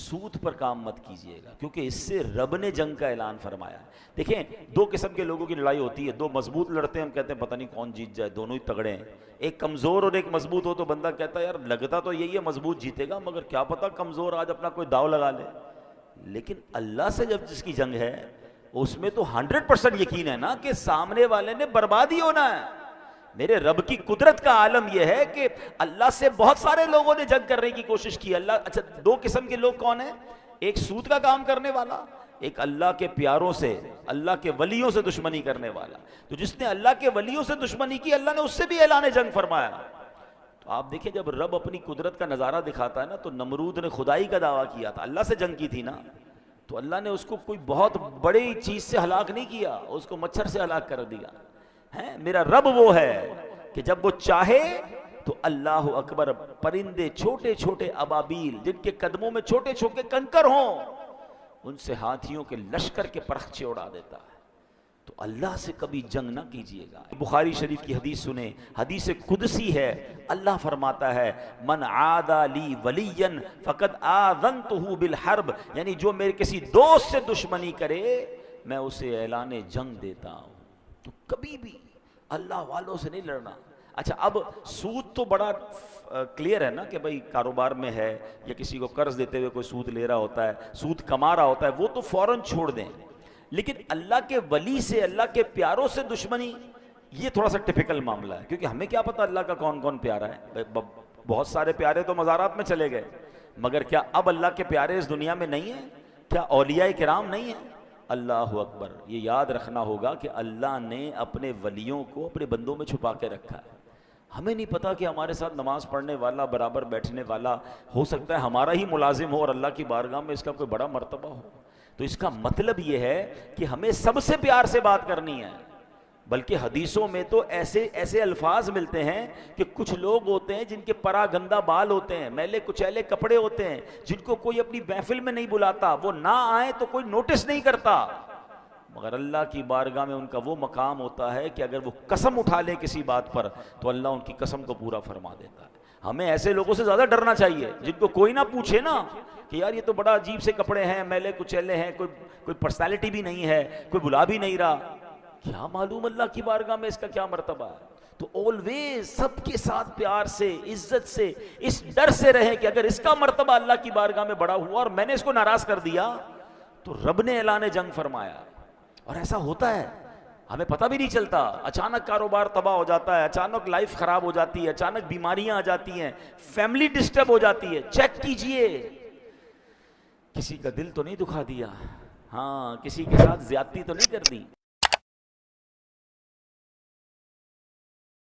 سود پر کام مت کیجیے گا، کیونکہ اس سے رب نے جنگ کا اعلان فرمایا ہے۔ دیکھیں دو قسم کے لوگوں کی لڑائی ہوتی ہے، دو مضبوط لڑتے ہیں، ہم کہتے ہیں پتہ نہیں کون جیت جائے، دونوں ہی تگڑے ہیں۔ ایک کمزور اور ایک مضبوط ہو تو بندہ کہتا ہے یار لگتا تو یہی ہے مضبوط جیتے گا، مگر کیا پتہ کمزور آج اپنا کوئی داؤ لگا لے۔ لیکن اللہ سے جب جس کی جنگ ہے اس میں تو 100% یقین ہے نا کہ سامنے والے نے برباد ہی ہونا ہے۔ میرے رب کی قدرت کا عالم یہ ہے کہ اللہ سے بہت سارے لوگوں نے جنگ کرنے کی کوشش کی۔ اللہ اچھا دو قسم کے لوگ کون ہیں؟ ایک سود کا کام کرنے والا، ایک اللہ کے پیاروں سے، اللہ کے ولیوں سے دشمنی کرنے والا۔ تو جس نے اللہ کے ولیوں سے دشمنی کی اللہ نے اس سے بھی اعلان جنگ فرمایا۔ تو آپ دیکھیں جب رب اپنی قدرت کا نظارہ دکھاتا ہے نا، تو نمرود نے خدائی کا دعویٰ کیا تھا، اللہ سے جنگ کی تھی نا، تو اللہ نے اس کو کوئی بہت بڑی چیز سے ہلاک نہیں کیا، اس کو مچھر سے ہلاک کر دیا ہے۔ میرا رب وہ ہے کہ جب وہ چاہے تو اللہ اکبر، پرندے چھوٹے چھوٹے ابابیل جن کے قدموں میں چھوٹے چھوٹے کنکر ہوں، ان سے ہاتھیوں کے لشکر کے پرخچے اڑا دیتا ہے۔ تو اللہ سے کبھی جنگ نہ کیجیے گا۔ بخاری شریف کی حدیث سنیں، حدیث قدسی ہے، اللہ فرماتا ہے من عادى لی ولیا فقد آذنتہ بالحرب، یعنی جو میرے کسی دوست سے دشمنی کرے میں اسے اعلان جنگ دیتا ہوں۔ تو کبھی بھی اللہ والوں سے نہیں لڑنا۔ اچھا اب سود تو بڑا کلیئر ہے نا کہ بھائی کاروبار میں ہے یا کسی کو قرض دیتے ہوئے کوئی سود لے رہا ہوتا ہے، سود کما رہا ہوتا ہے، وہ تو فوراً چھوڑ دیں۔ لیکن اللہ کے ولی سے، اللہ کے پیاروں سے دشمنی، یہ تھوڑا سا ٹپیکل معاملہ ہے، کیونکہ ہمیں کیا پتہ اللہ کا کون کون پیارا ہے۔ بہت سارے پیارے تو مزارات میں چلے گئے، مگر کیا اب اللہ کے پیارے اس دنیا میں نہیں ہیں؟ کیا اولیاء کرام نہیں ہیں؟ اللہ اکبر، یہ یاد رکھنا ہوگا کہ اللہ نے اپنے ولیوں کو اپنے بندوں میں چھپا کے رکھا ہے۔ ہمیں نہیں پتا کہ ہمارے ساتھ نماز پڑھنے والا، برابر بیٹھنے والا، ہو سکتا ہے ہمارا ہی ملازم ہو اور اللہ کی بارگاہ میں اس کا کوئی بڑا مرتبہ ہو۔ تو اس کا مطلب یہ ہے کہ ہمیں سب سے پیار سے بات کرنی ہے۔ بلکہ حدیثوں میں تو ایسے الفاظ ملتے ہیں کہ کچھ لوگ ہوتے ہیں جن کے پرا گندہ بال ہوتے ہیں، میلے کچیلے کپڑے ہوتے ہیں، جن کو کوئی اپنی محفل میں نہیں بلاتا، وہ نہ آئیں تو کوئی نوٹس نہیں کرتا، مگر اللہ کی بارگاہ میں ان کا وہ مقام ہوتا ہے کہ اگر وہ قسم اٹھا لے کسی بات پر تو اللہ ان کی قسم کو پورا فرما دیتا ہے۔ ہمیں ایسے لوگوں سے زیادہ ڈرنا چاہیے جن کو کوئی نہ پوچھے نا کہ یار یہ تو بڑا عجیب سے کپڑے ہیں، میلے کچیلے ہیں، کوئی پرسنالٹی بھی نہیں ہے، کوئی بلا بھی نہیں رہا، کیا معلوم اللہ کی بارگاہ میں اس کا کیا مرتبہ ہے۔ تو آلویز سب کے ساتھ پیار سے، عزت سے، اس ڈر سے رہیں کہ اگر اس کا مرتبہ اللہ کی بارگاہ میں بڑا ہوا اور میں نے اس کو ناراض کر دیا تو رب نے اعلان جنگ فرمایا۔ اور ایسا ہوتا ہے، ہمیں پتہ بھی نہیں چلتا، اچانک کاروبار تباہ ہو جاتا ہے، اچانک لائف خراب ہو جاتی ہے، اچانک بیماریاں آ جاتی ہیں، فیملی ڈسٹرب ہو جاتی ہے۔ چیک کیجئے کسی کا دل تو نہیں دکھا دیا، ہاں کسی کے ساتھ زیادتی تو نہیں کر دی۔